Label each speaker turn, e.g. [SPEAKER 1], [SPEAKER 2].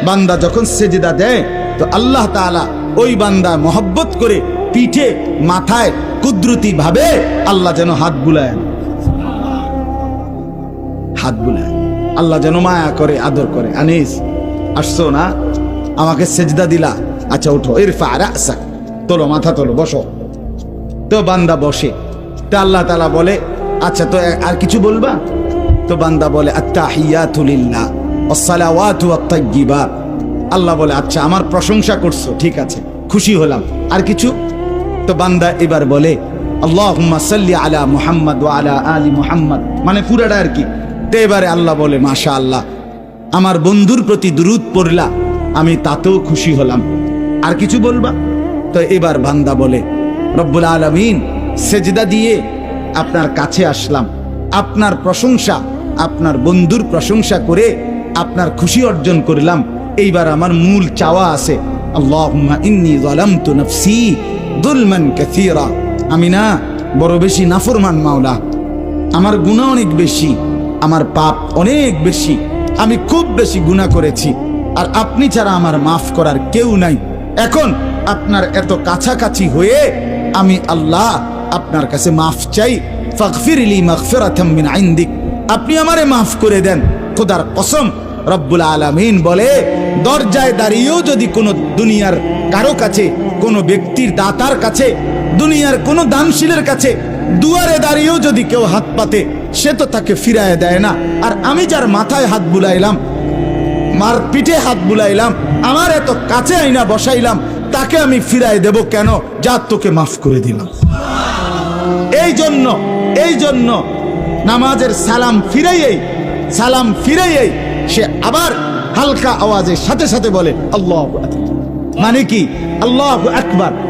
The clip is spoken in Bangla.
[SPEAKER 1] বান্দা যখন সেজদা দেয় তো আল্লাহ তাআলা ওই বান্দা মহব্বত করে পিঠে মাথায় কুদরতি ভাবে আল্লাহ যেন হাত বুলায়, হাত বুলায়, আল্লাহ যেন মায়া করে আদর করে। আনিস আসছো না, আমাকে সেজদা দিলা, আচ্ছা উঠো, ইরফা রাসাক, তোলো মাথা তোলো, বসো। তো বান্দা বসে, তো আল্লাহ তাআলা বলে আচ্ছা তো আর কিছু বলবা? তো বান্দা বলে আত্তাহিয়াতু লিল্লাহ ওয়াসসালাওয়াতু ওয়াত-তাইয়্যিবাত। আল্লাহ বলে আচ্ছা আমার প্রশংসা করছো, ঠিক আছে, খুশি হলাম, আর কিছু? তো বান্দা এবার বলে আল্লাহুম্মা সাল্লি আলা মুহাম্মদ ওয়া আলা আলি মুহাম্মদ, মানে পুরাটা আর কি। তো এবারে আল্লাহ বলে মাশাআল্লাহ, আমার বন্ধুর প্রতি দুরূদ পড়লা, আমি তাতেও খুশি হলাম, আর কিছু বলবা? তো এবার বান্দা বলে রব্বুল আলামিন, সেজদা দিয়ে আপনার কাছে আসলাম, আপনার প্রশংসা, আপনার বন্ধুর প্রশংসা করে আপনার খুশি অর্জন করলাম। এইবার আমার মূল চাওয়া আছে, আল্লাহুম্মা ইন্নী যালামতু নাফসি যুলমান কাসীরা, আমি না বড় বেশি নাফরমান মাওলা, আমার গুনাহ অনেক বেশি, আমার পাপ অনেক বেশি, আমি খুব বেশি গুনাহ করেছি, আর আপনি ছাড়া আমার মাফ করার কেউ নাই। এখন আপনার এত কাছাকাছি হয়ে আমি আল্লাহ আপনার কাছে মাফ চাই, ফাগফিরলি মাগফিরাতাম মিন ইনদিক, আপনি আমারে মাফ করে দেন। খোদার কসম, রব্বুল আলামিন বলে দরজায় দাঁড়িয়েও যদি কোনো দুনিয়ার কারো কাছে, কোনো ব্যক্তির দাতার কাছে, দুনিয়ার কোনো দানশীলের কাছে দুয়ারে দাঁড়িয়েও যদি কেউ হাত পাতে, সে তো তাকে ফিরায় দেয় না। আর আমি যার মাথায় হাত বুলাইলাম, মার পিঠে হাত বুলাইলাম, আমার এত কাছে আইনা বসাইলাম, তাকে আমি ফিরায় দেব কেন? যা তোকে মাফ করে দিলাম। এই জন্য নামাজের সালাম ফিরাইয়েই সে আবার হালকা আওয়াজের সাথে সাথে বলে আল্লাহু আকবার, মানে কি? আল্লাহু আকবার।